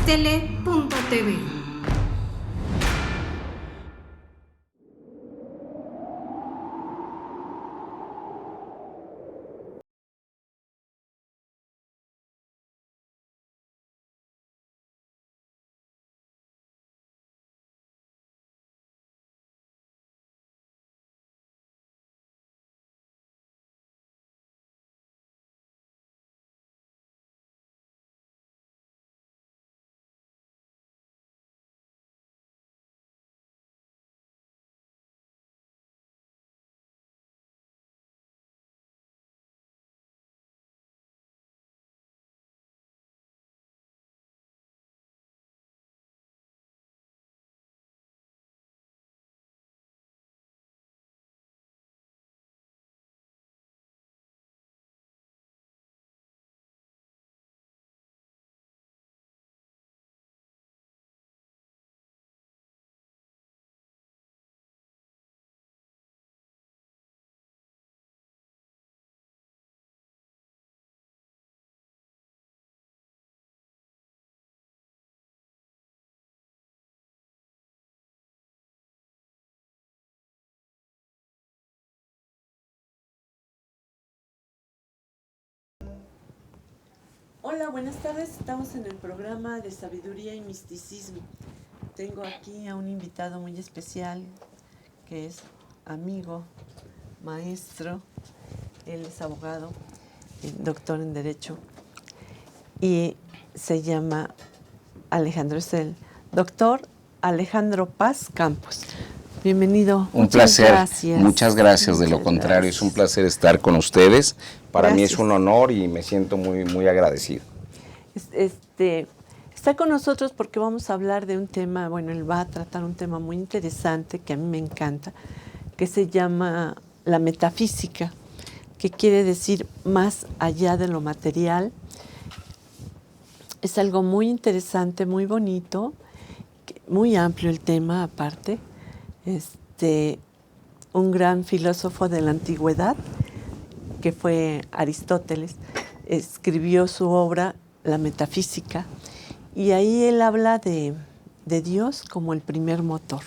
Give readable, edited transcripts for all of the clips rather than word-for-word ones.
Mixtele.tv. Hola, buenas tardes. Estamos en el programa de Sabiduría y Misticismo. Tengo aquí a un invitado muy especial que es amigo, maestro. Él es abogado, doctor en Derecho y se llama Alejandro. Es el doctor Alejandro Paz Campos. Bienvenido. Un placer. Muchas gracias. De lo contrario, es un placer estar con ustedes. Para mí es un honor y me siento muy, muy agradecido. Está con nosotros porque vamos a hablar de un tema, bueno, él va a tratar un tema muy interesante que a mí me encanta, que se llama la metafísica, que quiere decir más allá de lo material. Es algo muy interesante, muy bonito, muy amplio el tema aparte. Un gran filósofo de la antigüedad, que fue Aristóteles, escribió su obra La Metafísica, y ahí él habla de Dios como el primer motor.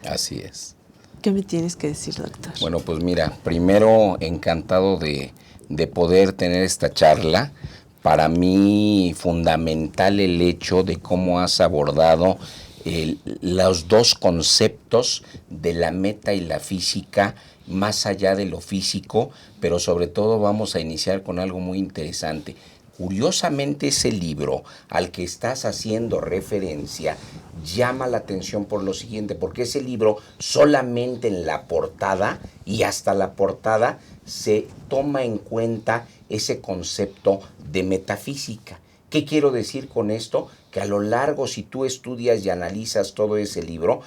Así es. ¿Qué me tienes que decir, doctor? Bueno, pues mira, primero encantado de poder tener esta charla. Para mí fundamental el hecho de cómo has abordado los dos conceptos de la meta y la física, más allá de lo físico, pero sobre todo vamos a iniciar con algo muy interesante. Curiosamente, ese libro al que estás haciendo referencia llama la atención por lo siguiente, porque ese libro solamente en la portada y hasta la portada se toma en cuenta ese concepto de metafísica. ¿Qué quiero decir con esto? Que a lo largo, si tú estudias y analizas todo ese libro,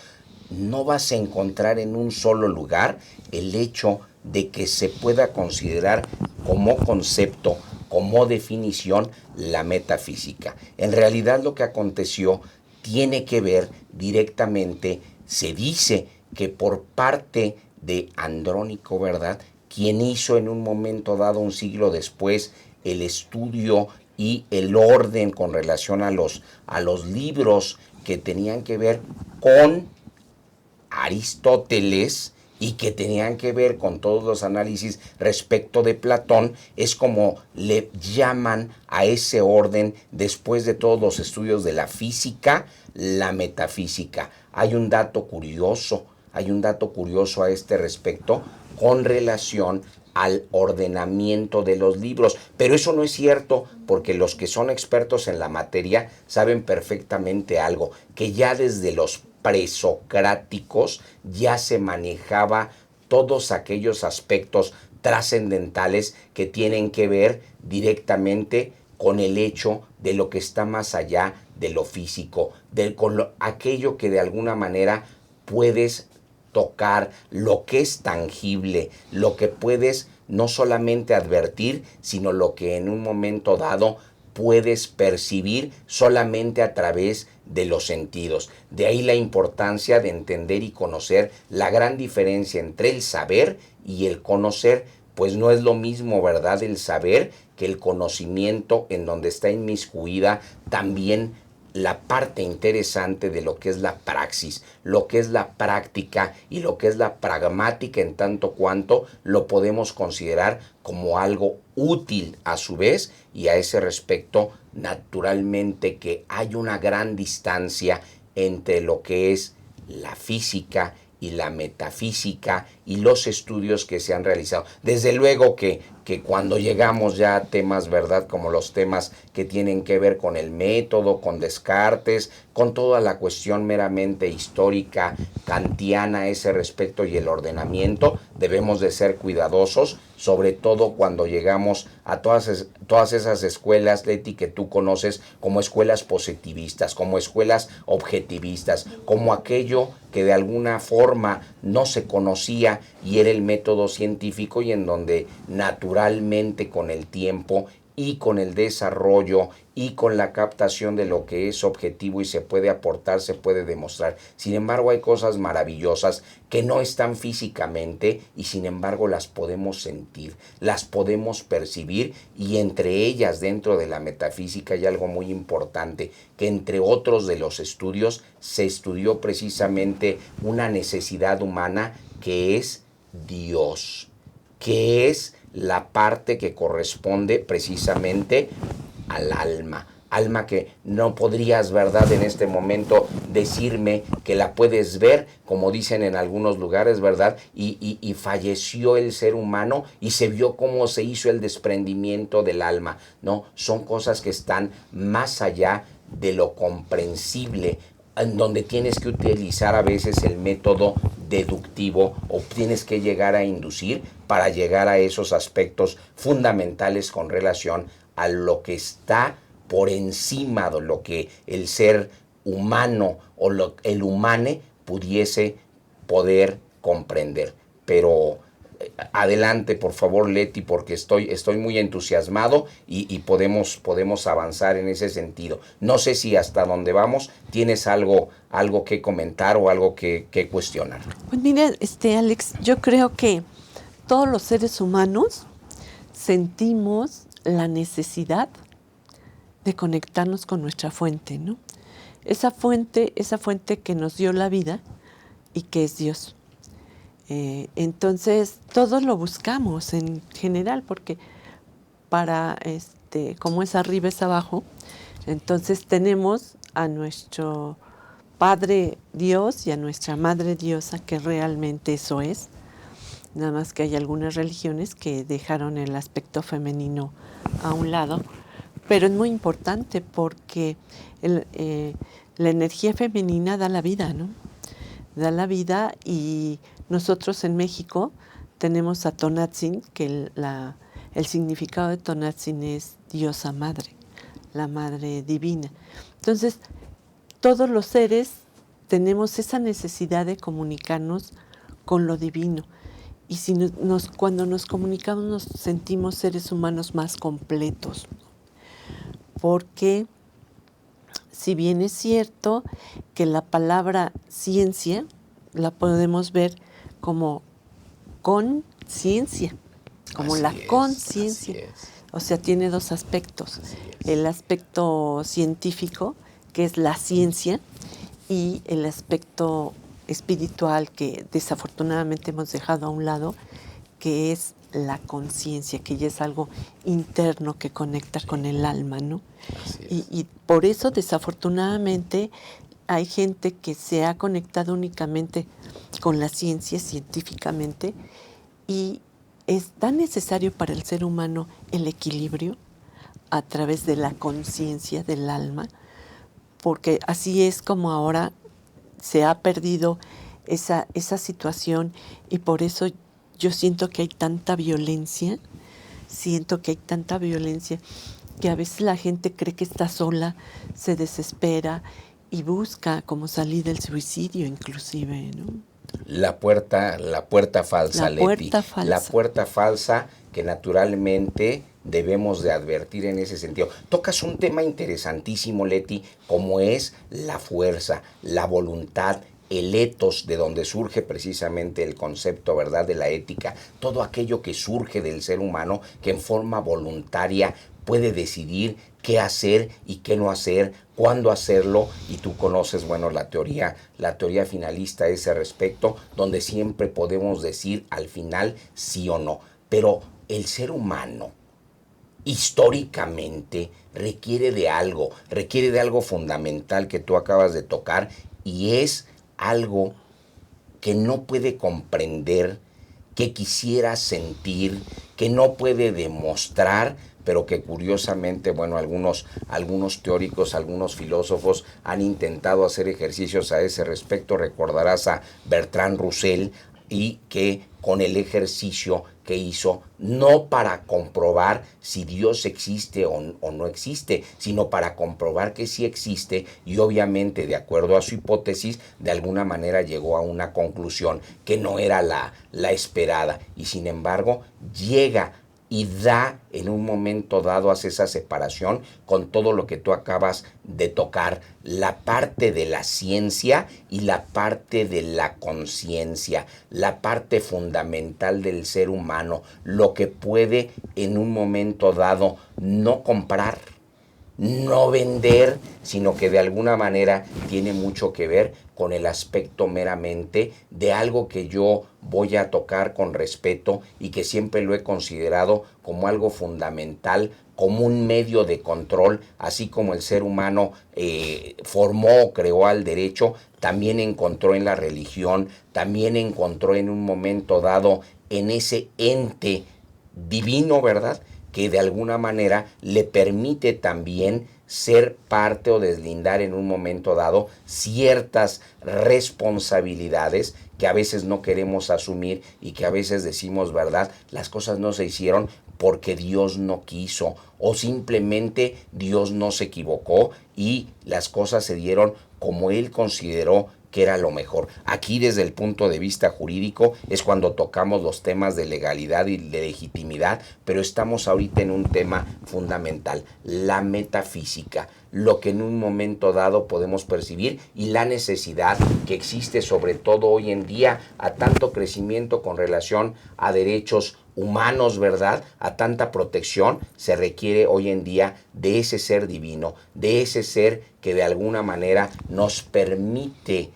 no vas a encontrar en un solo lugar el hecho de que se pueda considerar como concepto, como definición, la metafísica. En realidad lo que aconteció tiene que ver directamente, se dice que por parte de Andrónico, ¿verdad?, quien hizo en un momento dado, un siglo después, el estudio y el orden con relación a los libros que tenían que ver con Aristóteles y que tenían que ver con todos los análisis respecto de Platón, es como le llaman a ese orden, después de todos los estudios de la física, la metafísica. Hay un dato curioso a este respecto con relación al ordenamiento de los libros, pero eso no es cierto, porque los que son expertos en la materia saben perfectamente algo, que ya desde los presocráticos ya se manejaba todos aquellos aspectos trascendentales que tienen que ver directamente con el hecho de lo que está más allá de lo físico, aquello que de alguna manera puedes tocar, lo que es tangible, lo que puedes no solamente advertir, sino lo que en un momento dado puedes percibir solamente a través de los sentidos. De ahí la importancia de entender y conocer la gran diferencia entre el saber y el conocer, pues no es lo mismo, ¿verdad?, el saber que el conocimiento, en donde está inmiscuida también la parte interesante de lo que es la praxis, lo que es la práctica y lo que es la pragmática, en tanto cuanto lo podemos considerar como algo útil a su vez, y a ese respecto naturalmente que hay una gran distancia entre lo que es la física y la metafísica y los estudios que se han realizado. Desde luego que cuando llegamos ya a temas, ¿verdad?, como los temas que tienen que ver con el método, con Descartes, con toda la cuestión meramente histórica, kantiana a ese respecto y el ordenamiento, debemos de ser cuidadosos, sobre todo cuando llegamos a todas esas escuelas, Leti, que tú conoces como escuelas positivistas, como escuelas objetivistas, como aquello que de alguna forma no se conocía y era el método científico, y en donde naturalmente con el tiempo y con el desarrollo y con la captación de lo que es objetivo y se puede aportar, se puede demostrar. Sin embargo, hay cosas maravillosas que no están físicamente y sin embargo las podemos sentir, las podemos percibir, y entre ellas, dentro de la metafísica, hay algo muy importante, que entre otros de los estudios se estudió precisamente una necesidad humana que es Dios, que es la parte que corresponde precisamente al alma que no podrías, ¿verdad?, en este momento decirme que la puedes ver, como dicen en algunos lugares, ¿verdad?, y falleció el ser humano y se vio cómo se hizo el desprendimiento del alma. No, son cosas que están más allá de lo comprensible, en donde tienes que utilizar a veces el método deductivo o tienes que llegar a inducir para llegar a esos aspectos fundamentales con relación a lo que está por encima de lo que el ser humano o el humane pudiese poder comprender. Pero adelante, por favor, Leti, porque estoy muy entusiasmado y podemos avanzar en ese sentido. No sé si hasta donde vamos tienes algo que comentar o algo que cuestionar. Pues mira, Alex, yo creo que todos los seres humanos sentimos la necesidad de conectarnos con nuestra fuente, ¿no? Esa fuente que nos dio la vida y que es Dios. Entonces, todos lo buscamos en general, porque para, como es arriba es abajo, entonces tenemos a nuestro Padre Dios y a nuestra Madre Diosa, que realmente eso es. Nada más que hay algunas religiones que dejaron el aspecto femenino a un lado, pero es muy importante porque la energía femenina da la vida, ¿no? Da la vida, y nosotros en México tenemos a Tonantzin, que el significado de Tonantzin es diosa madre, la madre divina. Entonces, todos los seres tenemos esa necesidad de comunicarnos con lo divino. Y si cuando nos comunicamos nos sentimos seres humanos más completos. Porque si bien es cierto que la palabra ciencia la podemos ver como conciencia, como la conciencia. O sea, tiene dos aspectos. El aspecto científico, que es la ciencia, y el aspecto espiritual, que desafortunadamente hemos dejado a un lado, que es la conciencia, que ya es algo interno que conecta con el alma, ¿no? Y por eso, desafortunadamente, hay gente que se ha conectado únicamente con la ciencia científicamente, y es tan necesario para el ser humano el equilibrio a través de la conciencia del alma, porque así es como ahora se ha perdido esa situación, y por eso yo siento que hay tanta violencia, que a veces la gente cree que está sola, se desespera y busca como salir del suicidio inclusive, ¿no? La puerta falsa, Leti. La puerta falsa que naturalmente debemos de advertir en ese sentido. Tocas un tema interesantísimo, Leti, como es la fuerza, la voluntad el etos, de donde surge precisamente el concepto, ¿verdad?, de la ética, todo aquello que surge del ser humano, que en forma voluntaria puede decidir qué hacer y qué no hacer, cuándo hacerlo, y tú conoces, bueno, la teoría finalista a ese respecto, donde siempre podemos decir al final sí o no. Pero el ser humano, históricamente, requiere de algo fundamental que tú acabas de tocar, y es algo que no puede comprender, que quisiera sentir, que no puede demostrar, pero que curiosamente, bueno, algunos teóricos, algunos filósofos han intentado hacer ejercicios a ese respecto. Recordarás a Bertrand Russell, y que con el ejercicio que hizo, no para comprobar si Dios existe o no existe, sino para comprobar que sí existe, y obviamente, de acuerdo a su hipótesis, de alguna manera llegó a una conclusión que no era la esperada, y sin embargo llega y da en un momento dado, hace esa separación con todo lo que tú acabas de tocar, la parte de la ciencia y la parte de la conciencia, la parte fundamental del ser humano, lo que puede en un momento dado no comprar, no vender, sino que de alguna manera tiene mucho que ver con el aspecto meramente de algo que yo voy a tocar con respeto, y que siempre lo he considerado como algo fundamental, como un medio de control, así como el ser humano formó o creó al derecho, también encontró en la religión, también encontró en un momento dado en ese ente divino, ¿verdad?, que de alguna manera le permite también ser parte o deslindar en un momento dado ciertas responsabilidades que a veces no queremos asumir, y que a veces decimos, ¿verdad?, las cosas no se hicieron porque Dios no quiso, o simplemente Dios no se equivocó y las cosas se dieron como Él consideró que era lo mejor. Aquí, desde el punto de vista jurídico, es cuando tocamos los temas de legalidad y de legitimidad, pero estamos ahorita en un tema fundamental, la metafísica, lo que en un momento dado podemos percibir, y la necesidad que existe, sobre todo hoy en día, a tanto crecimiento con relación a derechos humanos, ¿verdad?, a tanta protección, se requiere hoy en día de ese ser divino, de ese ser que de alguna manera nos permite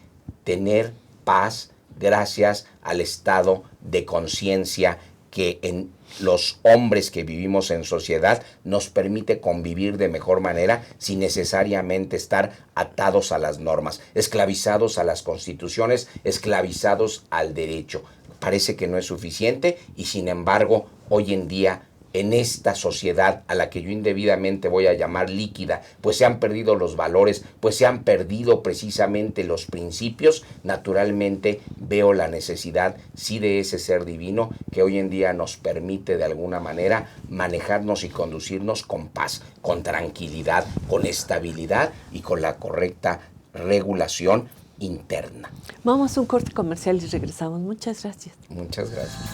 tener paz gracias al estado de conciencia que en los hombres que vivimos en sociedad nos permite convivir de mejor manera, sin necesariamente estar atados a las normas, esclavizados a las constituciones, esclavizados al derecho. Parece que no es suficiente, y sin embargo, hoy en día, en esta sociedad a la que yo indebidamente voy a llamar líquida, pues se han perdido los valores, pues se han perdido precisamente los principios, naturalmente veo la necesidad, sí, de ese ser divino que hoy en día nos permite de alguna manera manejarnos y conducirnos con paz, con tranquilidad, con estabilidad y con la correcta regulación interna. Vamos a un corte comercial y regresamos. Muchas gracias. Muchas gracias.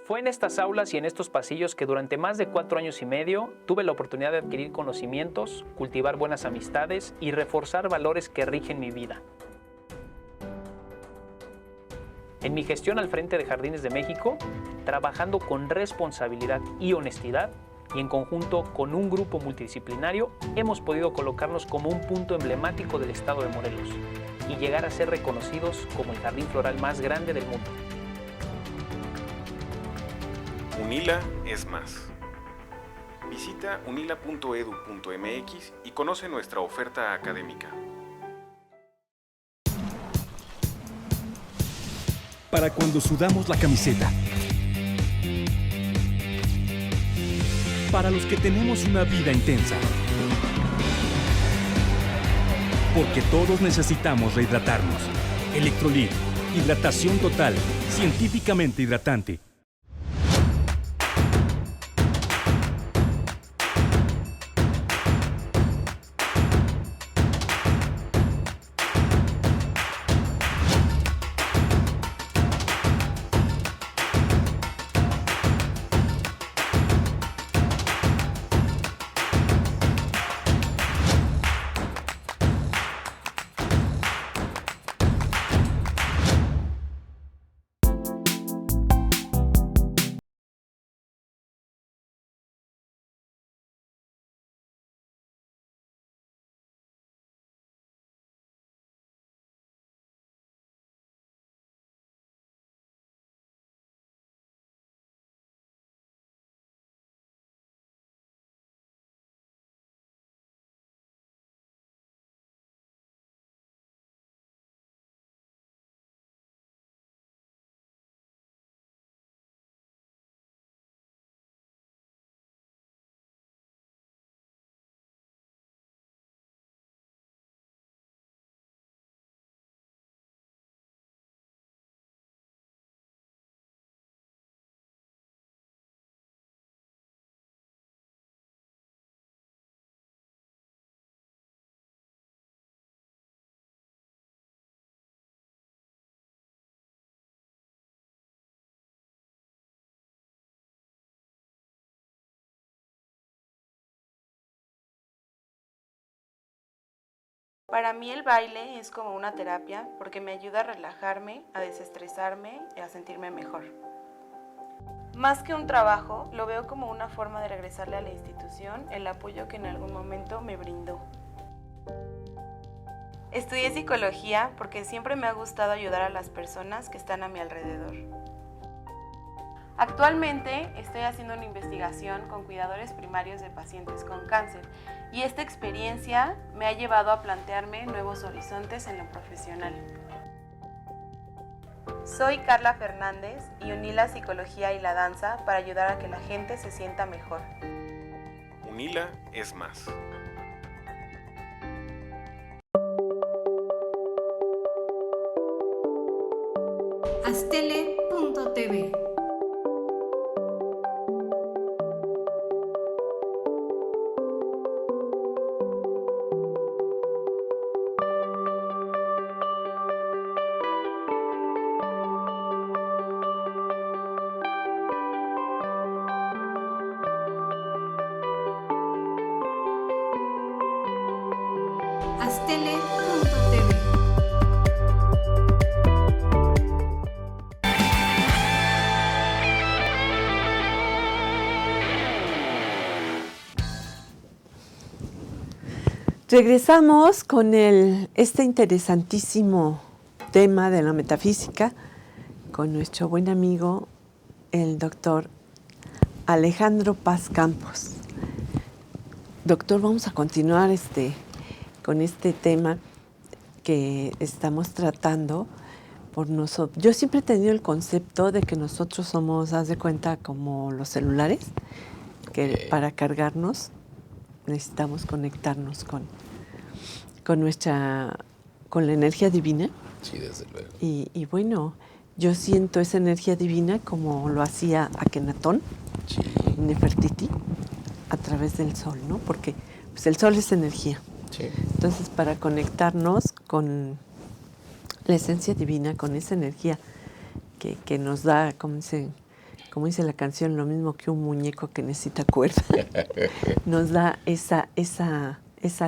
Fue en estas aulas y en estos pasillos que durante más de 4 años y medio tuve la oportunidad de adquirir conocimientos, cultivar buenas amistades y reforzar valores que rigen mi vida. En mi gestión al frente de Jardines de México, trabajando con responsabilidad y honestidad, y en conjunto con un grupo multidisciplinario, hemos podido colocarnos como un punto emblemático del estado de Morelos y llegar a ser reconocidos como el jardín floral más grande del mundo. UNILA es más. Visita unila.edu.mx y conoce nuestra oferta académica. Para cuando sudamos la camiseta. Para los que tenemos una vida intensa. Porque todos necesitamos rehidratarnos. Electrolit, hidratación total, científicamente hidratante. Para mí el baile es como una terapia porque me ayuda a relajarme, a desestresarme y a sentirme mejor. Más que un trabajo, lo veo como una forma de regresarle a la institución el apoyo que en algún momento me brindó. Estudié psicología porque siempre me ha gustado ayudar a las personas que están a mi alrededor. Actualmente estoy haciendo una investigación con cuidadores primarios de pacientes con cáncer y esta experiencia me ha llevado a plantearme nuevos horizontes en lo profesional. Soy Carla Fernández y uní la psicología y la danza para ayudar a que la gente se sienta mejor. UNILA es más. Astele.tv. Astele.tv. Regresamos con este interesantísimo tema de la metafísica con nuestro buen amigo, el doctor Alejandro Paz Campos. Doctor, vamos a continuar con este tema que estamos tratando por nosotros. Yo siempre he tenido el concepto de que nosotros somos, haz de cuenta, como los celulares, que para cargarnos necesitamos conectarnos con la energía divina. Sí, desde luego. Y bueno, yo siento esa energía divina como lo hacía Akenatón, Sí. Nefertiti, a través del sol, ¿no? Porque pues, el sol es energía. Sí. Entonces, para conectarnos con la esencia divina, con esa energía que nos da, como dice la canción, lo mismo que un muñeco que necesita cuerda, nos da esa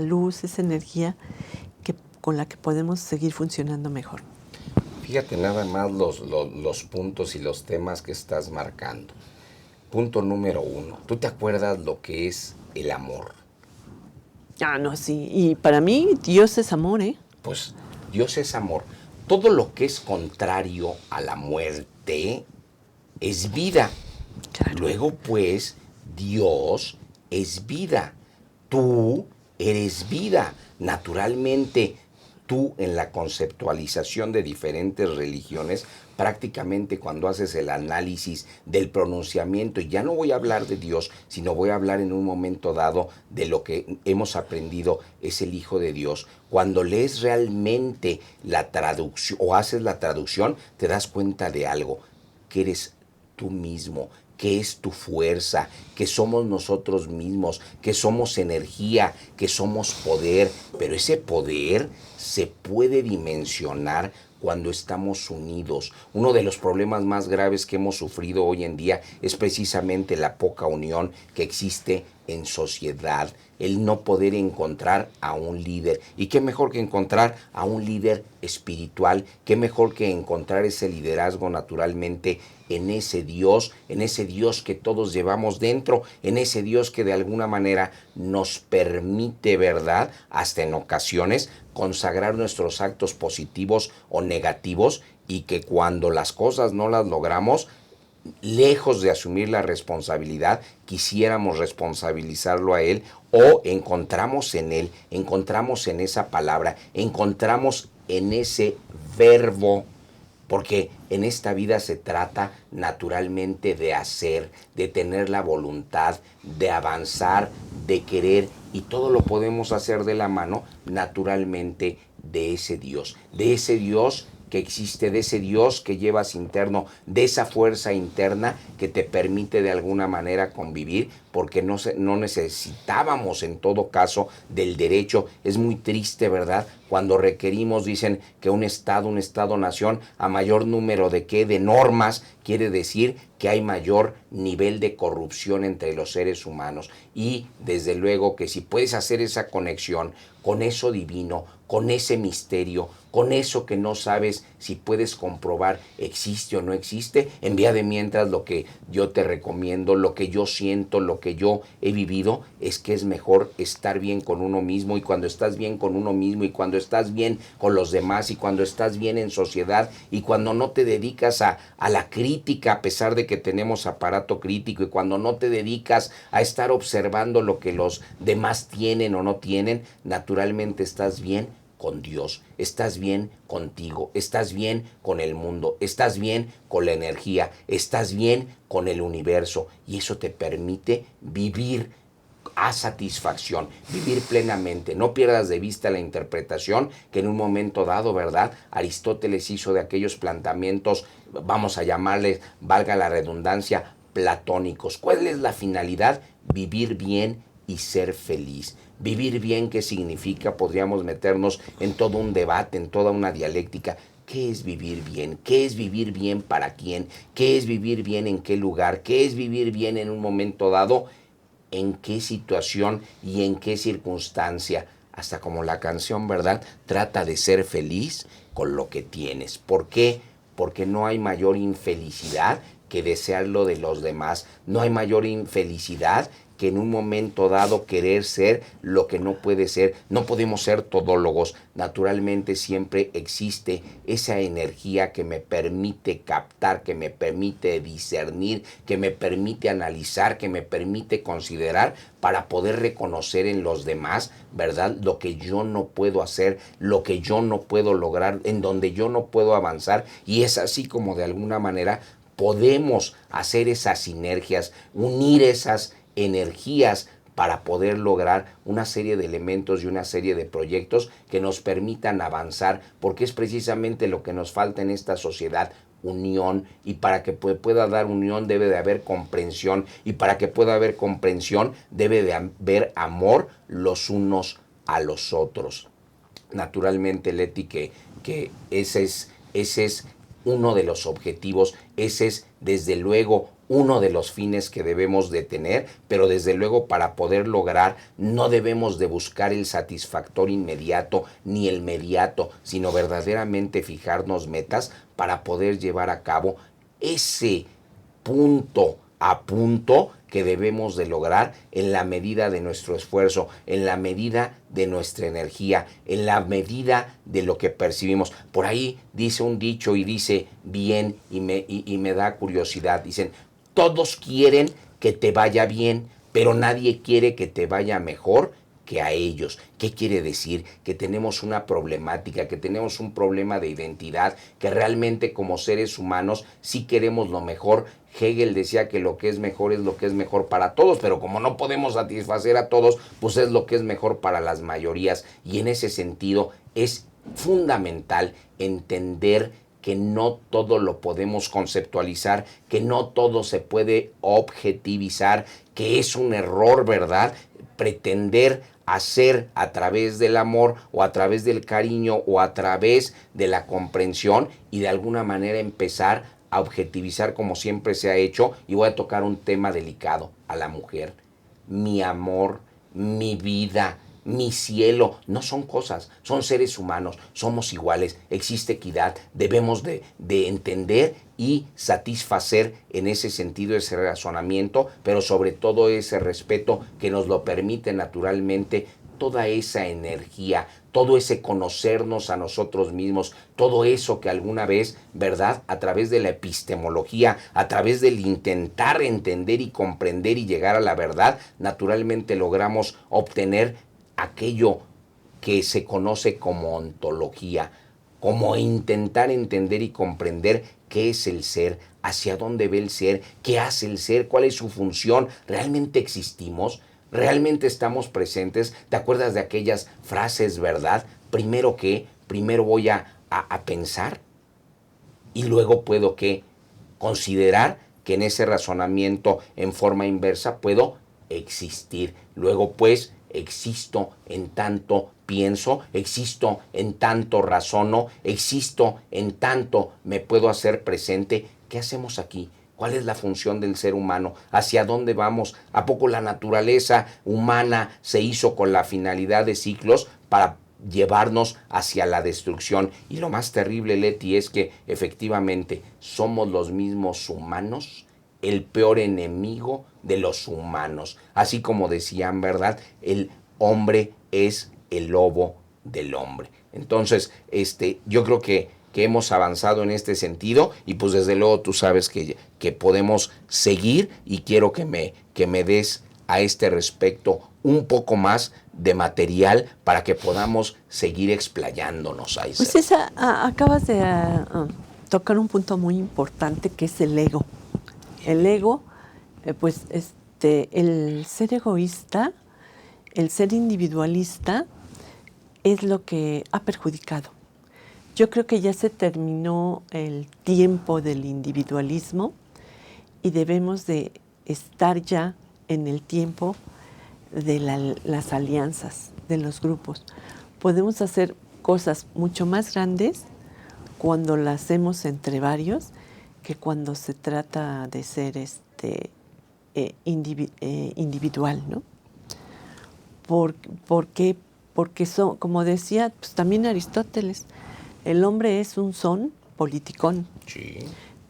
luz, esa energía con la que podemos seguir funcionando mejor. Fíjate nada más los puntos y los temas que estás marcando. Punto número 1. ¿Tú te acuerdas lo que es el amor? Ah, no, sí. Y para mí, Dios es amor, ¿eh? Pues Dios es amor. Todo lo que es contrario a la muerte es vida. Claro. Luego, pues, Dios es vida. Tú eres vida. Naturalmente, tú en la conceptualización de diferentes religiones, prácticamente cuando haces el análisis del pronunciamiento, y ya no voy a hablar de Dios, sino voy a hablar en un momento dado de lo que hemos aprendido es el Hijo de Dios. Cuando lees realmente la traducción o haces la traducción, te das cuenta de algo, que eres tú mismo, que es tu fuerza, que somos nosotros mismos, que somos energía, que somos poder, pero ese poder se puede dimensionar cuando estamos unidos. Uno de los problemas más graves que hemos sufrido hoy en día es precisamente la poca unión que existe en sociedad, el no poder encontrar a un líder. Y qué mejor que encontrar a un líder espiritual, qué mejor que encontrar ese liderazgo naturalmente en ese Dios que todos llevamos dentro, en ese Dios que de alguna manera nos permite, ¿verdad?, hasta en ocasiones consagrar nuestros actos positivos o negativos, y que cuando las cosas no las logramos, lejos de asumir la responsabilidad, quisiéramos responsabilizarlo a Él, o encontramos en Él, encontramos en esa palabra, encontramos en ese verbo, porque en esta vida se trata naturalmente de hacer, de tener la voluntad, de avanzar, de querer, y todo lo podemos hacer de la mano naturalmente de ese Dios que existe, de ese Dios que llevas interno, de esa fuerza interna que te permite de alguna manera convivir, porque no necesitábamos en todo caso del derecho. Es muy triste, ¿verdad?, cuando requerimos, dicen que un Estado-nación, a mayor número de normas, quiere decir que hay mayor nivel de corrupción entre los seres humanos. Y desde luego que si puedes hacer esa conexión con eso divino, con ese misterio, con eso que no sabes si puedes comprobar existe o no existe. En vía de mientras, lo que yo te recomiendo, lo que yo siento, lo que yo he vivido, es que es mejor estar bien con uno mismo, y cuando estás bien con uno mismo, y cuando estás bien con los demás, y cuando estás bien en sociedad, y cuando no te dedicas a la crítica, a pesar de que tenemos aparato crítico, y cuando no te dedicas a estar observando lo que los demás tienen o no tienen, naturalmente estás bien con Dios, estás bien contigo, estás bien con el mundo, estás bien con la energía, estás bien con el universo, y eso te permite vivir a satisfacción, vivir plenamente. No pierdas de vista la interpretación que en un momento dado, ¿verdad?, Aristóteles hizo de aquellos planteamientos, vamos a llamarles, valga la redundancia, platónicos. ¿Cuál es la finalidad? Vivir bien y ser feliz. Vivir bien, ¿qué significa? Podríamos meternos en todo un debate, en toda una dialéctica. ¿Qué es vivir bien? ¿Qué es vivir bien para quién? ¿Qué es vivir bien en qué lugar? ¿Qué es vivir bien en un momento dado? ¿En qué situación y en qué circunstancia? Hasta como la canción, ¿verdad? Trata de ser feliz con lo que tienes. ¿Por qué? Porque no hay mayor infelicidad que desear lo de los demás. No hay mayor infelicidad que en un momento dado querer ser lo que no puede ser. No podemos ser todólogos. Naturalmente siempre existe esa energía que me permite captar, que me permite discernir, que me permite analizar, que me permite considerar, para poder reconocer en los demás, ¿verdad?, lo que yo no puedo hacer, lo que yo no puedo lograr, en donde yo no puedo avanzar. Y es así como de alguna manera podemos hacer esas sinergias, unir esas energías para poder lograr una serie de elementos y una serie de proyectos que nos permitan avanzar, porque es precisamente lo que nos falta en esta sociedad: unión. Y para que pueda dar unión debe de haber comprensión, y para que pueda haber comprensión debe de haber amor los unos a los otros. Naturalmente, Leti, que ese es uno de los objetivos, ese es desde luego uno de los fines que debemos de tener, pero desde luego para poder lograr no debemos de buscar el satisfactor inmediato ni el mediato, sino verdaderamente fijarnos metas para poder llevar a cabo ese punto a punto que debemos de lograr en la medida de nuestro esfuerzo, en la medida de nuestra energía, en la medida de lo que percibimos. Por ahí dice un dicho y dice bien, y me da curiosidad. Dicen: todos quieren que te vaya bien, pero nadie quiere que te vaya mejor que a ellos. ¿Qué quiere decir? Que tenemos una problemática, que tenemos un problema de identidad, que realmente como seres humanos sí queremos lo mejor. Hegel decía que lo que es mejor para todos, pero como no podemos satisfacer a todos, pues es lo que es mejor para las mayorías. Y en ese sentido es fundamental entender que no todo lo podemos conceptualizar, que no todo se puede objetivizar, que es un error, ¿verdad?, pretender hacer a través del amor o a través del cariño o a través de la comprensión y de alguna manera empezar a objetivizar como siempre se ha hecho. Y voy a tocar un tema delicado: a la mujer. Mi amor, mi vida, mi cielo, no son cosas, son seres humanos, somos iguales, existe equidad, debemos de entender y satisfacer en ese sentido ese razonamiento, pero sobre todo ese respeto que nos lo permite naturalmente toda esa energía, todo ese conocernos a nosotros mismos, todo eso que alguna vez, ¿verdad?, a través de la epistemología, a través del intentar entender y comprender y llegar a la verdad, naturalmente logramos obtener aquello que se conoce como ontología, como intentar entender y comprender qué es el ser, hacia dónde ve el ser, qué hace el ser, cuál es su función. ¿Realmente existimos? ¿Realmente estamos presentes? ¿Te acuerdas de aquellas frases, verdad? Primero voy a pensar y luego puedo considerar que en ese razonamiento en forma inversa puedo existir. Luego pues existo en tanto pienso, existo en tanto razono, existo en tanto me puedo hacer presente. ¿Qué hacemos aquí? ¿Cuál es la función del ser humano? ¿Hacia dónde vamos? ¿A poco la naturaleza humana se hizo con la finalidad de ciclos para llevarnos hacia la destrucción. Y lo más terrible, Leti, es que efectivamente somos los mismos humanos el peor enemigo de los humanos. Así como decían, ¿verdad? El hombre es el lobo del hombre. Entonces, yo creo que hemos avanzado en este sentido y pues desde luego tú sabes que podemos seguir y quiero que me des a este respecto un poco más de material para que podamos seguir explayándonos. Pues acabas de tocar un punto muy importante que es el ego. El ego, el ser egoísta, el ser individualista es lo que ha perjudicado. Yo creo que ya se terminó el tiempo del individualismo y debemos de estar ya en el tiempo de las alianzas, de los grupos. Podemos hacer cosas mucho más grandes cuando las hacemos entre varios que cuando se trata de ser individual, ¿no? Porque son, como decía pues, también Aristóteles, el hombre es un son politicón. Sí.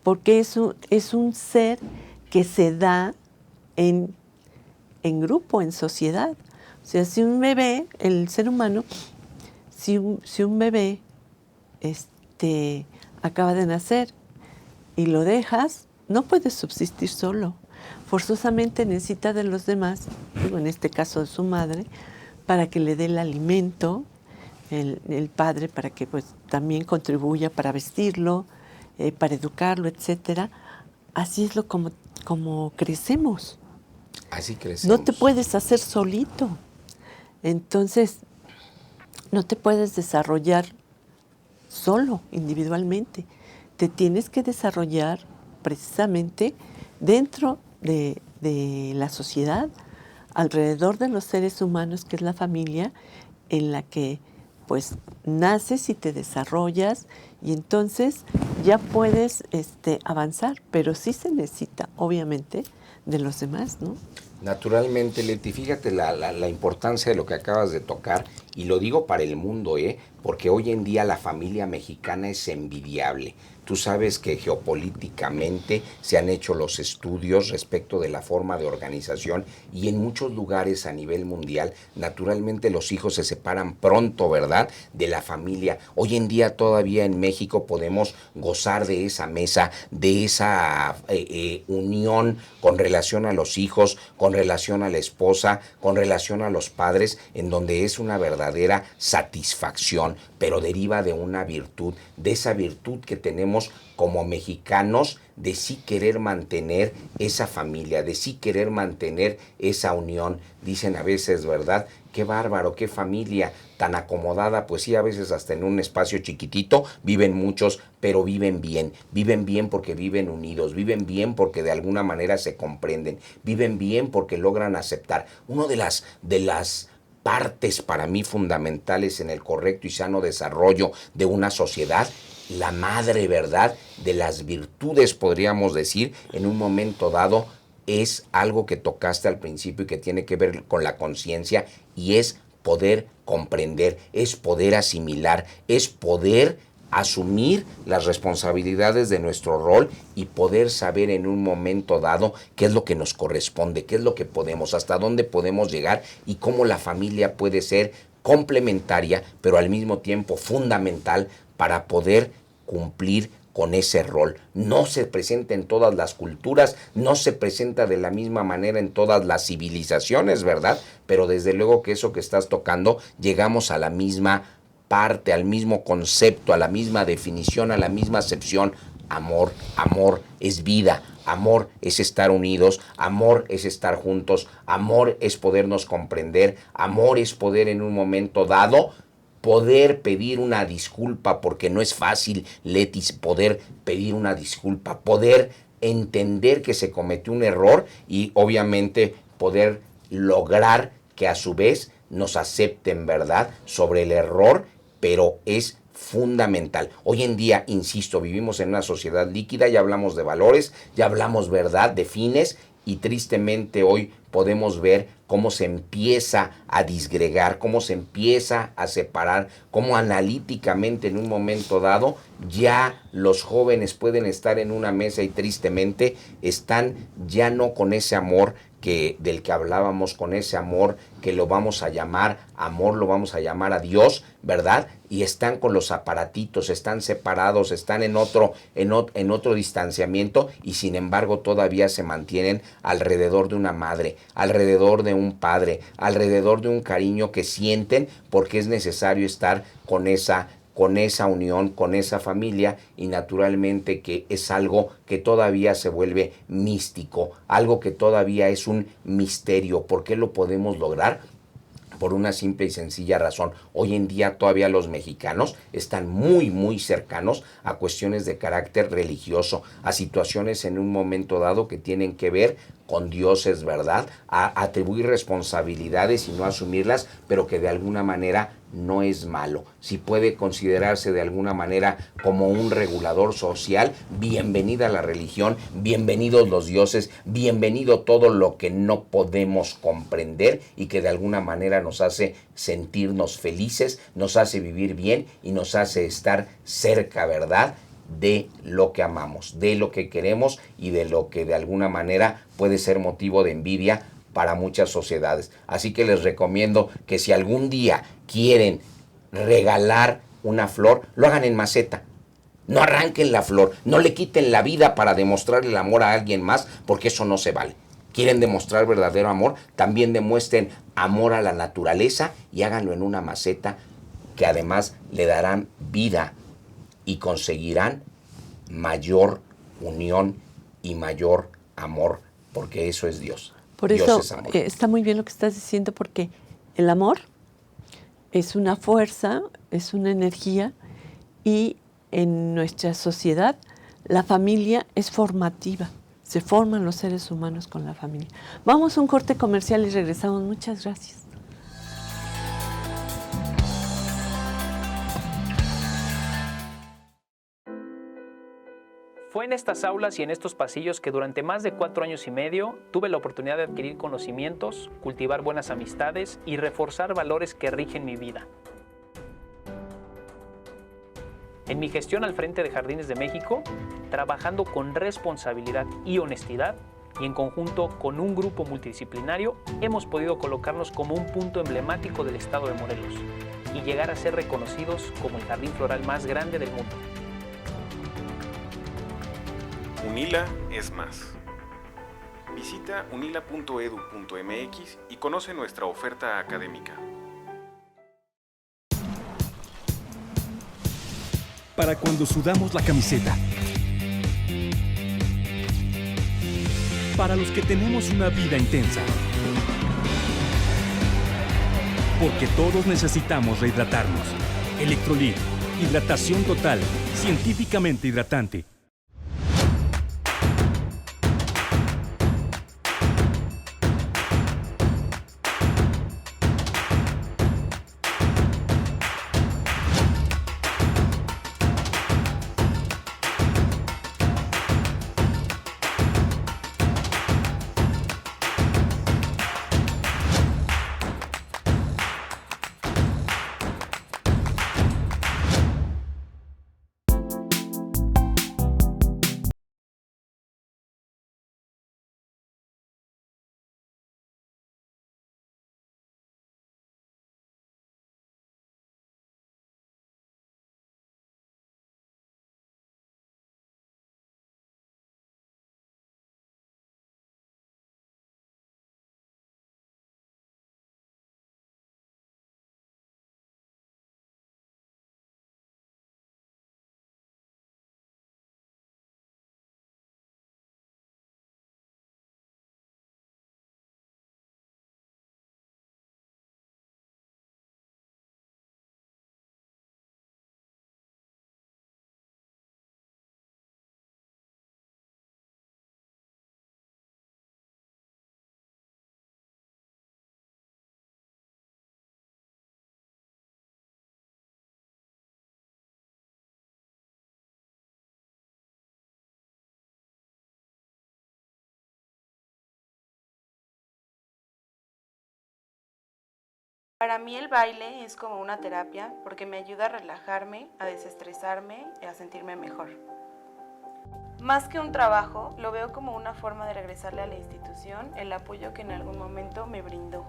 Porque es un ser que se da en grupo, en sociedad. O sea, si un bebé, el ser humano, si un bebé acaba de nacer y lo dejas, no puede subsistir solo. Forzosamente necesita de los demás, en este caso de su madre, para que le dé el alimento, el padre para que pues también contribuya para vestirlo, para educarlo, etcétera. Así es como crecemos. Así crecemos. No te puedes hacer solito. Entonces, no te puedes desarrollar solo, individualmente. Te tienes que desarrollar precisamente dentro de la sociedad, alrededor de los seres humanos, que es la familia, en la que pues naces y te desarrollas y entonces ya puedes avanzar, pero sí se necesita, obviamente, de los demás, ¿no? Naturalmente, Leti, fíjate la importancia de lo que acabas de tocar, y lo digo para el mundo, porque hoy en día la familia mexicana es envidiable. Tú sabes que geopolíticamente se han hecho los estudios respecto de la forma de organización y en muchos lugares a nivel mundial, naturalmente los hijos se separan pronto, ¿verdad?, de la familia. Hoy en día todavía en México podemos gozar de esa mesa, de esa unión con relación a los hijos, con relación a la esposa, con relación a los padres, en donde es una verdadera satisfacción, pero deriva de una virtud, de esa virtud que tenemos como mexicanos, de sí querer mantener esa familia, de sí querer mantener esa unión. Dicen a veces, ¿verdad?, qué bárbaro, qué familia tan acomodada. Pues sí, a veces hasta en un espacio chiquitito viven muchos, pero viven bien porque viven unidos, viven bien porque de alguna manera se comprenden, viven bien porque logran aceptar. Una de las partes para mí fundamentales en el correcto y sano desarrollo de una sociedad, la madre, ¿verdad?, de las virtudes, podríamos decir, en un momento dado, es algo que tocaste al principio y que tiene que ver con la conciencia, y es poder comprender, es poder asimilar, es poder asumir las responsabilidades de nuestro rol y poder saber en un momento dado qué es lo que nos corresponde, qué es lo que podemos, hasta dónde podemos llegar y cómo la familia puede ser complementaria, pero al mismo tiempo fundamental para poder cumplir con ese rol. No se presenta en todas las culturas, no se presenta de la misma manera en todas las civilizaciones, ¿verdad? Pero desde luego que eso que estás tocando, llegamos a la misma parte, al mismo concepto, a la misma definición, a la misma acepción. Amor, amor es vida, amor es estar unidos, amor es estar juntos, amor es podernos comprender, amor es poder en un momento dado poder pedir una disculpa, porque no es fácil, Leti, poder pedir una disculpa, poder entender que se cometió un error y obviamente poder lograr que a su vez nos acepten, ¿verdad?, sobre el error, pero es fundamental. Hoy en día, insisto, vivimos en una sociedad líquida, ya hablamos de valores, ya hablamos, ¿verdad?, de fines, y tristemente hoy podemos ver cómo se empieza a disgregar, cómo se empieza a separar, cómo analíticamente en un momento dado ya los jóvenes pueden estar en una mesa y tristemente están ya no con ese amor del que hablábamos, con ese amor que lo vamos a llamar amor, lo vamos a llamar a Dios, ¿verdad? Y están con los aparatitos, están separados, están en otro distanciamiento y sin embargo todavía se mantienen alrededor de una madre, alrededor de un padre, alrededor de un cariño que sienten porque es necesario estar con esa unión, con esa familia y naturalmente que es algo que todavía se vuelve místico, algo que todavía es un misterio. ¿Por qué lo podemos lograr? Por una simple y sencilla razón. Hoy en día todavía los mexicanos están muy, muy cercanos a cuestiones de carácter religioso, a situaciones en un momento dado que tienen que ver con dioses, ¿verdad? A atribuir responsabilidades y no asumirlas, pero que de alguna manera no es malo. Si puede considerarse de alguna manera como un regulador social, bienvenida la religión, bienvenidos los dioses, bienvenido todo lo que no podemos comprender y que de alguna manera nos hace sentirnos felices, nos hace vivir bien y nos hace estar cerca, ¿verdad?, de lo que amamos, de lo que queremos y de lo que de alguna manera puede ser motivo de envidia para muchas sociedades. Así que les recomiendo que si algún día quieren regalar una flor, lo hagan en maceta. No arranquen la flor, no le quiten la vida para demostrarle el amor a alguien más, porque eso no se vale. Quieren demostrar verdadero amor, también demuestren amor a la naturaleza y háganlo en una maceta que además le darán vida y conseguirán mayor unión y mayor amor, porque eso es Dios. Por Dios eso es amor. está muy bien lo que estás diciendo, porque el amor es una fuerza, es una energía, y en nuestra sociedad la familia es formativa. Se forman los seres humanos con la familia. Vamos a un corte comercial y regresamos. Muchas gracias. Fue en estas aulas y en estos pasillos que durante más de 4 años y medio tuve la oportunidad de adquirir conocimientos, cultivar buenas amistades y reforzar valores que rigen mi vida. En mi gestión al frente de Jardines de México, trabajando con responsabilidad y honestidad y en conjunto con un grupo multidisciplinario, hemos podido colocarnos como un punto emblemático del estado de Morelos y llegar a ser reconocidos como el jardín floral más grande del mundo. UNILA es más. Visita unila.edu.mx y conoce nuestra oferta académica. Para cuando sudamos la camiseta. Para los que tenemos una vida intensa. Porque todos necesitamos rehidratarnos. Electrolit, hidratación total, científicamente hidratante. Para mí el baile es como una terapia porque me ayuda a relajarme, a desestresarme y a sentirme mejor. Más que un trabajo, lo veo como una forma de regresarle a la institución el apoyo que en algún momento me brindó.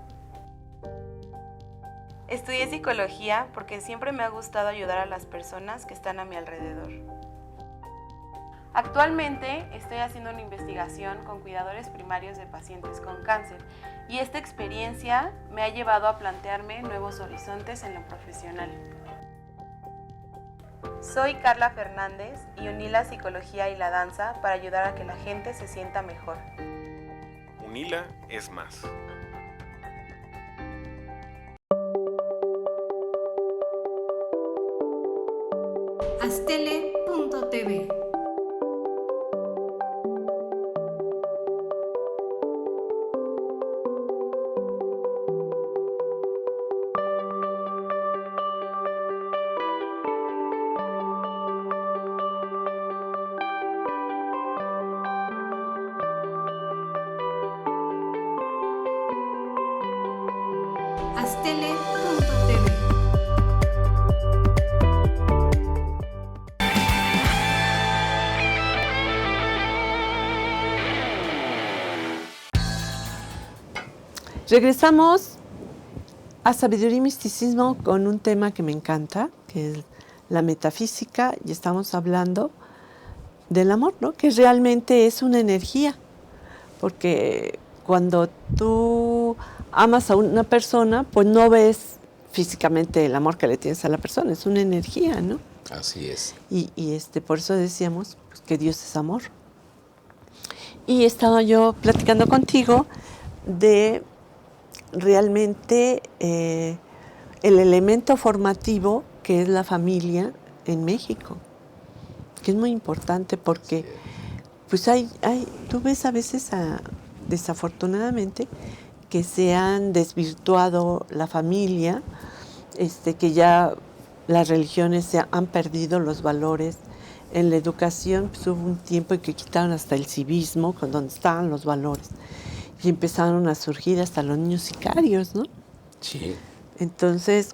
Estudié psicología porque siempre me ha gustado ayudar a las personas que están a mi alrededor. Actualmente estoy haciendo una investigación con cuidadores primarios de pacientes con cáncer y esta experiencia me ha llevado a plantearme nuevos horizontes en lo profesional. Soy Carla Fernández y uní la psicología y la danza para ayudar a que la gente se sienta mejor. UNILA es más. Astele.tv. Astele.tv. Regresamos a Sabiduría y Misticismo con un tema que me encanta, que es la metafísica, y estamos hablando del amor, ¿no? Que realmente es una energía, porque cuando tú amas a una persona, pues no ves físicamente el amor que le tienes a la persona, es una energía, ¿no? Así es. Y por eso decíamos pues, que Dios es amor. Y estaba yo platicando contigo de realmente el elemento formativo que es la familia en México, que es muy importante porque pues tú ves a veces desafortunadamente que se han desvirtuado la familia, que ya las religiones se han perdido los valores. En la educación pues, hubo un tiempo en que quitaron hasta el civismo, con donde estaban los valores. Y empezaron a surgir hasta los niños sicarios, ¿no? Sí. Entonces,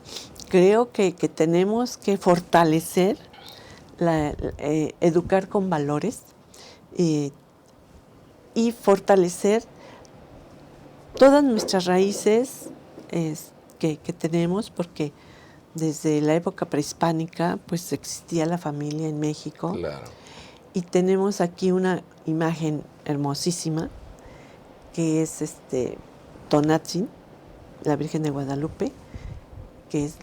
creo que tenemos que fortalecer, educar con valores y fortalecer todas nuestras raíces que tenemos, porque desde la época prehispánica pues existía la familia en México. Claro. Y tenemos aquí una imagen hermosísima que es Tonantzin, la Virgen de Guadalupe, que es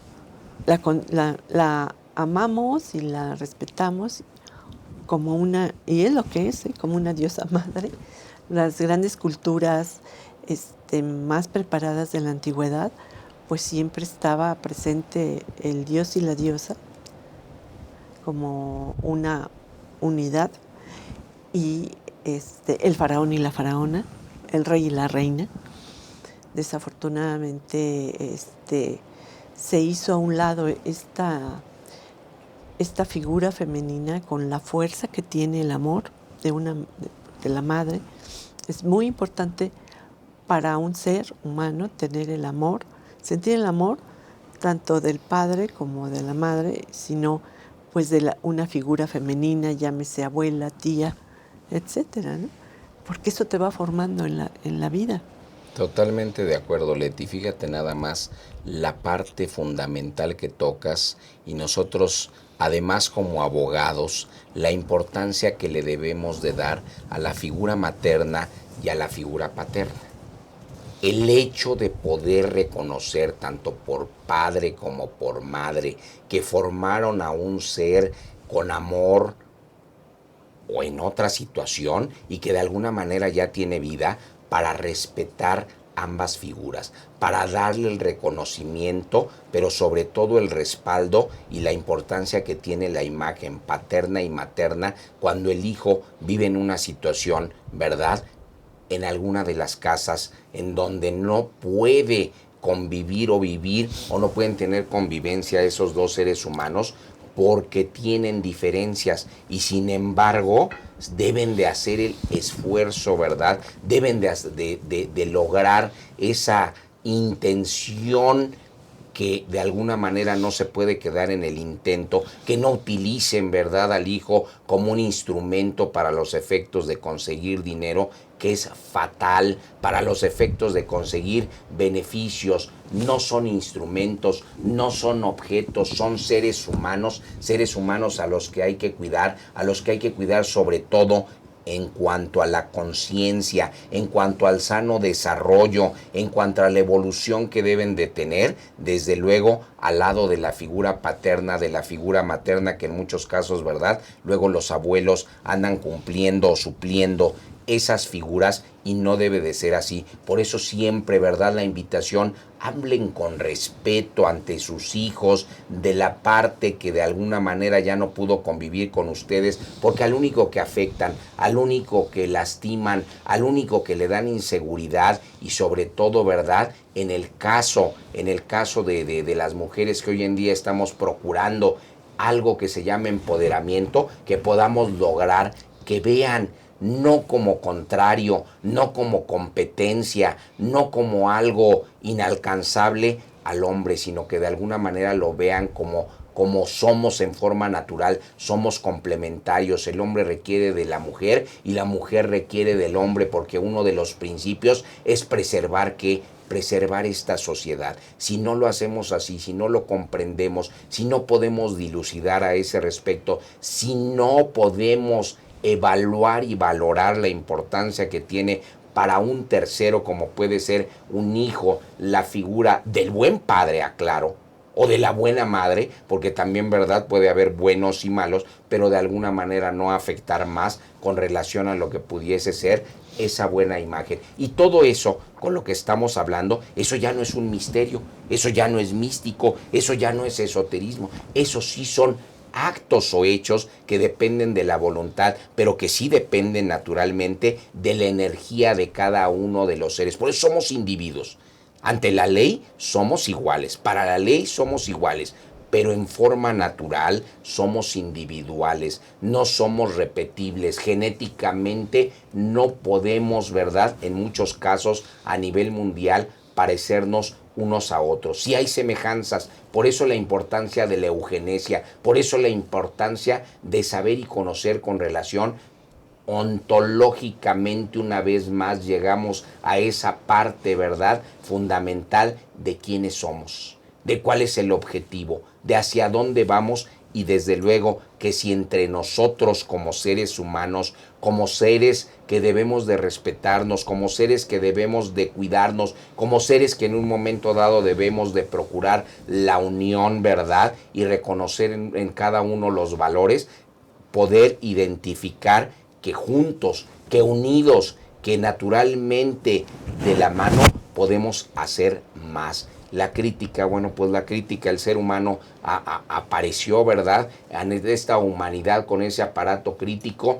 la amamos y la respetamos como una, y es lo que es, como una diosa madre. Las grandes culturas más preparadas de la antigüedad, pues siempre estaba presente el dios y la diosa como una unidad, y el faraón y la faraona, el rey y la reina. Desafortunadamente se hizo a un lado esta figura femenina con la fuerza que tiene el amor de la madre. Es muy importante para un ser humano tener el amor, sentir el amor tanto del padre como de la madre, sino pues de una figura femenina, llámese abuela, tía, etcétera, ¿no? Porque eso te va formando en la vida. Totalmente de acuerdo, Leti. Fíjate nada más la parte fundamental que tocas, y nosotros, además como abogados, la importancia que le debemos de dar a la figura materna y a la figura paterna. El hecho de poder reconocer tanto por padre como por madre que formaron a un ser con amor o en otra situación y que de alguna manera ya tiene vida, para respetar ambas figuras, para darle el reconocimiento, pero sobre todo el respaldo y la importancia que tiene la imagen paterna y materna cuando el hijo vive en una situación, ¿verdad?, en alguna de las casas en donde no puede convivir o vivir, o no pueden tener convivencia esos dos seres humanos porque tienen diferencias, y sin embargo deben de hacer el esfuerzo, ¿verdad? Deben de lograr esa intención que de alguna manera no se puede quedar en el intento, que no utilicen, ¿verdad?, al hijo como un instrumento para los efectos de conseguir dinero, que es fatal para los efectos de conseguir beneficios. No son instrumentos, no son objetos, son seres humanos a los que hay que cuidar, sobre todo en cuanto a la conciencia, en cuanto al sano desarrollo, en cuanto a la evolución que deben de tener, desde luego al lado de la figura paterna, de la figura materna, que en muchos casos, ¿verdad?, luego los abuelos andan cumpliendo o supliendo esas figuras, y no debe de ser así. Por eso siempre, ¿verdad?, la invitación: hablen con respeto ante sus hijos de la parte que de alguna manera ya no pudo convivir con ustedes, porque al único que afectan, al único que lastiman, al único que le dan inseguridad, y sobre todo, ¿verdad?, en el caso de las mujeres que hoy en día estamos procurando algo que se llama empoderamiento, que podamos lograr que vean no como contrario, no como competencia, no como algo inalcanzable al hombre, sino que de alguna manera lo vean como somos en forma natural, somos complementarios. El hombre requiere de la mujer y la mujer requiere del hombre, porque uno de los principios es preservar esta sociedad. Si no lo hacemos así, si no lo comprendemos, si no podemos dilucidar a ese respecto, si no podemos evaluar y valorar la importancia que tiene para un tercero, como puede ser un hijo, la figura del buen padre, aclaro, o de la buena madre, porque también, ¿verdad?, puede haber buenos y malos, pero de alguna manera no afectar más con relación a lo que pudiese ser esa buena imagen. Y todo eso, con lo que estamos hablando, eso ya no es un misterio, eso ya no es místico, eso ya no es esoterismo, eso sí son actos o hechos que dependen de la voluntad, pero que sí dependen naturalmente de la energía de cada uno de los seres. Por eso somos individuos. Ante la ley somos iguales, para la ley somos iguales, pero en forma natural somos individuales, no somos repetibles. Genéticamente no podemos, ¿verdad?, en muchos casos a nivel mundial parecernos unos a otros. Sí hay semejanzas, por eso la importancia de la eugenesia, por eso la importancia de saber y conocer con relación ontológicamente. Una vez más llegamos a esa parte, ¿verdad?, fundamental de quiénes somos, de cuál es el objetivo, de hacia dónde vamos, y desde luego que si entre nosotros como seres humanos, como seres que debemos de respetarnos, como seres que debemos de cuidarnos, como seres que en un momento dado debemos de procurar la unión, ¿verdad?, y reconocer en cada uno los valores, poder identificar que juntos, que unidos, que naturalmente de la mano podemos hacer más. La crítica, bueno, pues la crítica, el ser humano apareció, ¿verdad?, en esta humanidad con ese aparato crítico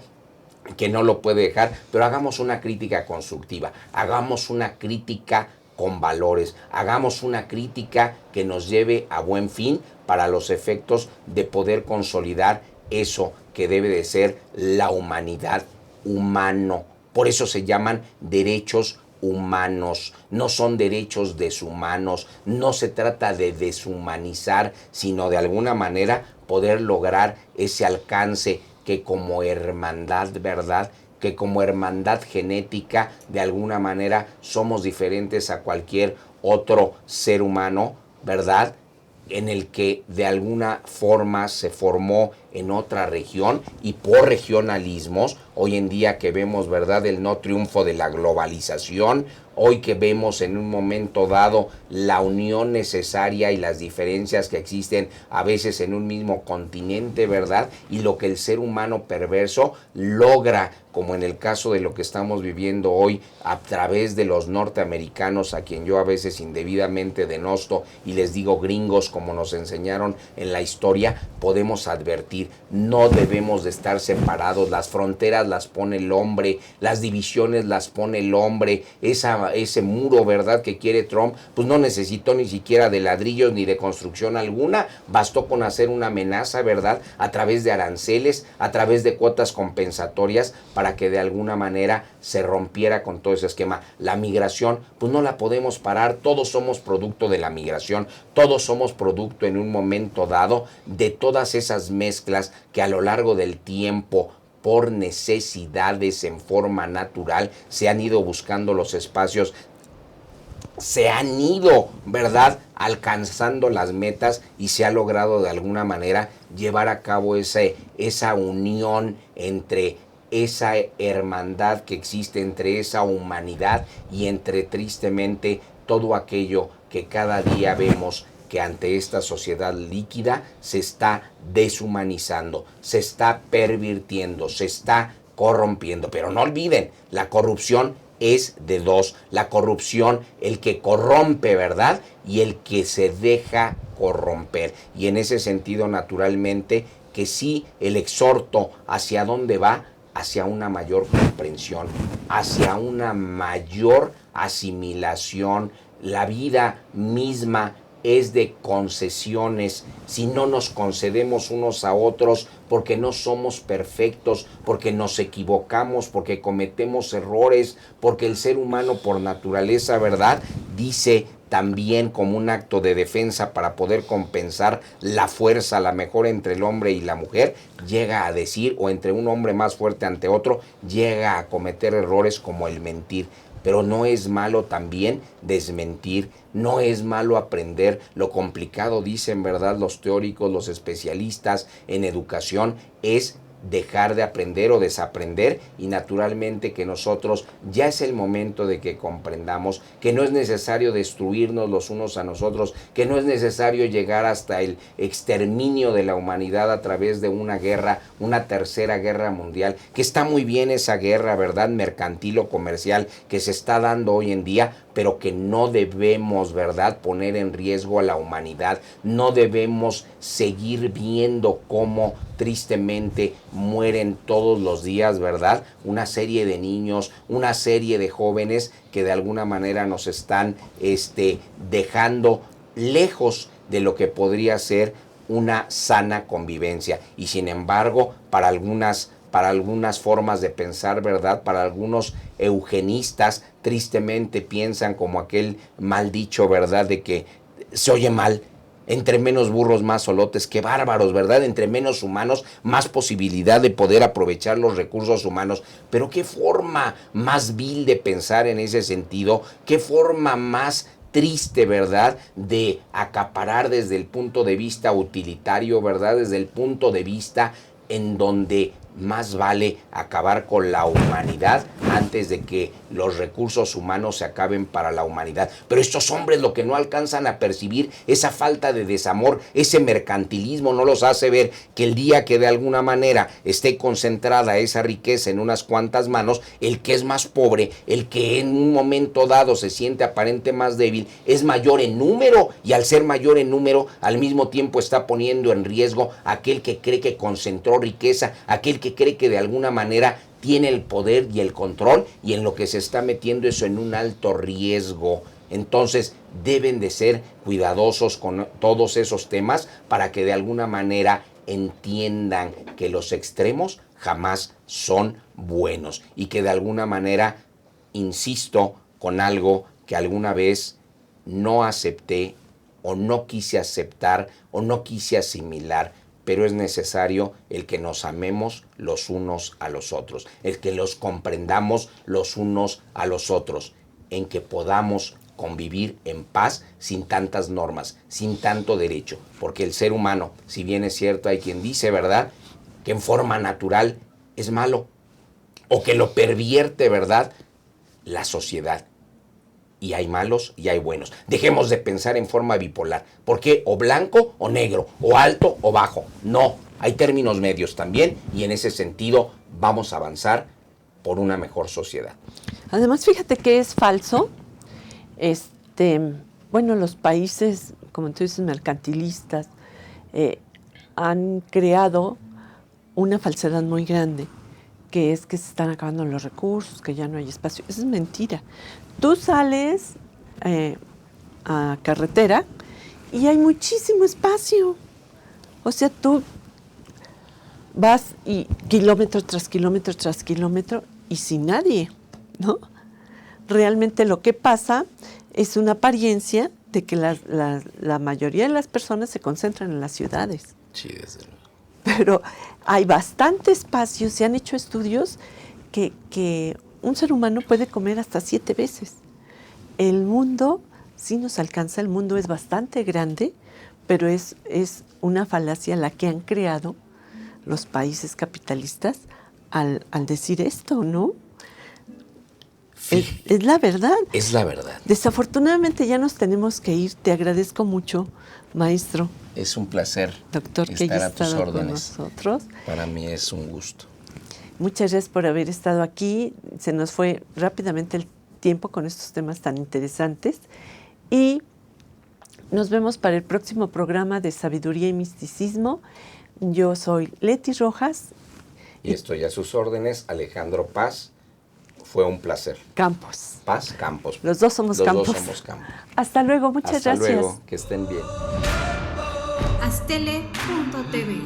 que no lo puede dejar, pero hagamos una crítica constructiva, hagamos una crítica con valores, hagamos una crítica que nos lleve a buen fin para los efectos de poder consolidar eso que debe de ser la humanidad, humano. Por eso se llaman derechos humanos, no son derechos deshumanos. No se trata de deshumanizar, sino de alguna manera poder lograr ese alcance que como hermandad, ¿verdad?, que como hermandad genética de alguna manera somos diferentes a cualquier otro ser humano, ¿verdad?, en el que de alguna forma se formó en otra región, y por regionalismos, hoy en día que vemos, ¿verdad?, el no triunfo de la globalización, hoy que vemos en un momento dado la unión necesaria y las diferencias que existen a veces en un mismo continente, ¿verdad?, y lo que el ser humano perverso logra, como en el caso de lo que estamos viviendo hoy a través de los norteamericanos, a quien yo a veces indebidamente denosto y les digo gringos, como nos enseñaron en la historia, podemos advertir, no debemos de estar separados. Las fronteras barreras las pone el hombre, las divisiones las pone el hombre, ese muro, ¿verdad?, que quiere Trump, pues no necesitó ni siquiera de ladrillos ni de construcción alguna, bastó con hacer una amenaza, ¿verdad?, a través de aranceles, a través de cuotas compensatorias, para que de alguna manera se rompiera con todo ese esquema. La migración, pues no la podemos parar, todos somos producto de la migración, todos somos producto en un momento dado de todas esas mezclas que a lo largo del tiempo, por necesidades en forma natural, se han ido buscando los espacios, se han ido, ¿verdad?, alcanzando las metas y se ha logrado de alguna manera llevar a cabo esa unión entre esa hermandad que existe, entre esa humanidad y entre, tristemente, todo aquello que cada día vemos que ante esta sociedad líquida se está deshumanizando, se está pervirtiendo, se está corrompiendo. Pero no olviden, la corrupción es de dos. La corrupción, el que corrompe, ¿verdad?, y el que se deja corromper. Y en ese sentido, naturalmente, que sí, el exhorto hacia dónde va, hacia una mayor comprensión, hacia una mayor asimilación. La vida misma es de concesiones. Si no nos concedemos unos a otros, porque no somos perfectos, porque nos equivocamos, porque cometemos errores, porque el ser humano por naturaleza, ¿verdad?, dice también como un acto de defensa para poder compensar la fuerza, la mejor entre el hombre y la mujer, llega a decir, o entre un hombre más fuerte ante otro, llega a cometer errores como el mentir. Pero no es malo también desmentir, no es malo aprender. Lo complicado, dicen, ¿verdad?, los teóricos, los especialistas en educación, es dejar de aprender o desaprender, y naturalmente que nosotros ya es el momento de que comprendamos que no es necesario destruirnos los unos a nosotros, que no es necesario llegar hasta el exterminio de la humanidad a través de una guerra, una tercera guerra mundial, que está muy bien esa guerra, ¿verdad?, mercantil o comercial que se está dando hoy en día, pero que no debemos, ¿verdad?, poner en riesgo a la humanidad. No debemos seguir viendo cómo tristemente mueren todos los días, ¿verdad?, una serie de niños, una serie de jóvenes que de alguna manera nos están dejando lejos de lo que podría ser una sana convivencia. Y sin embargo, para algunas formas de pensar, ¿verdad?, para algunos eugenistas, tristemente piensan como aquel mal dicho, ¿verdad?, de que se oye mal: entre menos burros, más solotes. ¡Qué bárbaros!, ¿verdad? Entre menos humanos, más posibilidad de poder aprovechar los recursos humanos. Pero qué forma más vil de pensar en ese sentido, qué forma más triste, ¿verdad?, de acaparar desde el punto de vista utilitario, ¿verdad?, desde el punto de vista en donde más vale acabar con la humanidad antes de que los recursos humanos se acaben para la humanidad. Pero estos hombres lo que no alcanzan a percibir, esa falta de desamor, ese mercantilismo, no los hace ver que el día que de alguna manera esté concentrada esa riqueza en unas cuantas manos, el que es más pobre, el que en un momento dado se siente aparente más débil, es mayor en número, y al ser mayor en número, al mismo tiempo está poniendo en riesgo a aquel que cree que concentró riqueza, aquel que cree que de alguna manera tiene el poder y el control, y en lo que se está metiendo eso en un alto riesgo. Entonces deben de ser cuidadosos con todos esos temas para que de alguna manera entiendan que los extremos jamás son buenos, y que de alguna manera, insisto con algo que alguna vez no acepté o no quise aceptar o no quise asimilar, pero es necesario el que nos amemos los unos a los otros, el que los comprendamos los unos a los otros, en que podamos convivir en paz sin tantas normas, sin tanto derecho, porque el ser humano, si bien es cierto, hay quien dice, ¿verdad?, que en forma natural es malo, o que lo pervierte, ¿verdad?, la sociedad. Y hay malos y hay buenos. Dejemos de pensar en forma bipolar. ¿Por qué? O blanco o negro, o alto o bajo. No, hay términos medios también, y en ese sentido vamos a avanzar por una mejor sociedad. Además, fíjate que es falso. Bueno, los países, como tú dices, mercantilistas, han creado una falsedad muy grande, que es que se están acabando los recursos, que ya no hay espacio. Eso es mentira. Tú sales a carretera y hay muchísimo espacio. O sea, tú vas y kilómetro tras kilómetro tras kilómetro y sin nadie, ¿no? Realmente lo que pasa es una apariencia de que la mayoría de las personas se concentran en las ciudades. Sí, desde luego. Pero hay bastante espacio, se han hecho estudios que un ser humano puede comer hasta 7 veces. El mundo sí nos alcanza, el mundo es bastante grande, pero es una falacia la que han creado los países capitalistas al decir esto, ¿no? Es la verdad. Es la verdad. Desafortunadamente ya nos tenemos que ir. Te agradezco mucho, maestro. Es un placer, Doctor, que estar haya a tus estado con órdenes. nosotros. Para mí es un gusto. Muchas gracias por haber estado aquí. Se nos fue rápidamente el tiempo con estos temas tan interesantes. Y nos vemos para el próximo programa de Sabiduría y Misticismo. Yo soy Leti Rojas. Y estoy a sus órdenes, Alejandro Paz. Fue un placer. Campos. Paz Campos. Los dos somos Campos. Los dos somos Campos. Hasta luego, muchas Hasta gracias. luego, que estén bien. Astele.tv.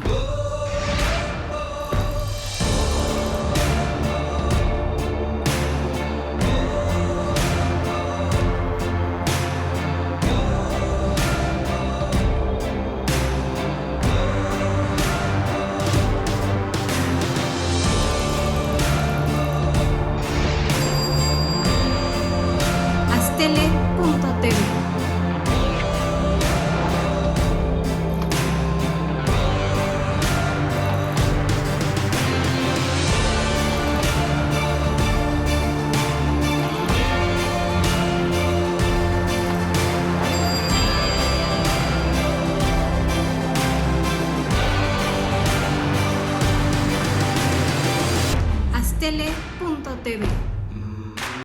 Astele.tv. Astele.tv.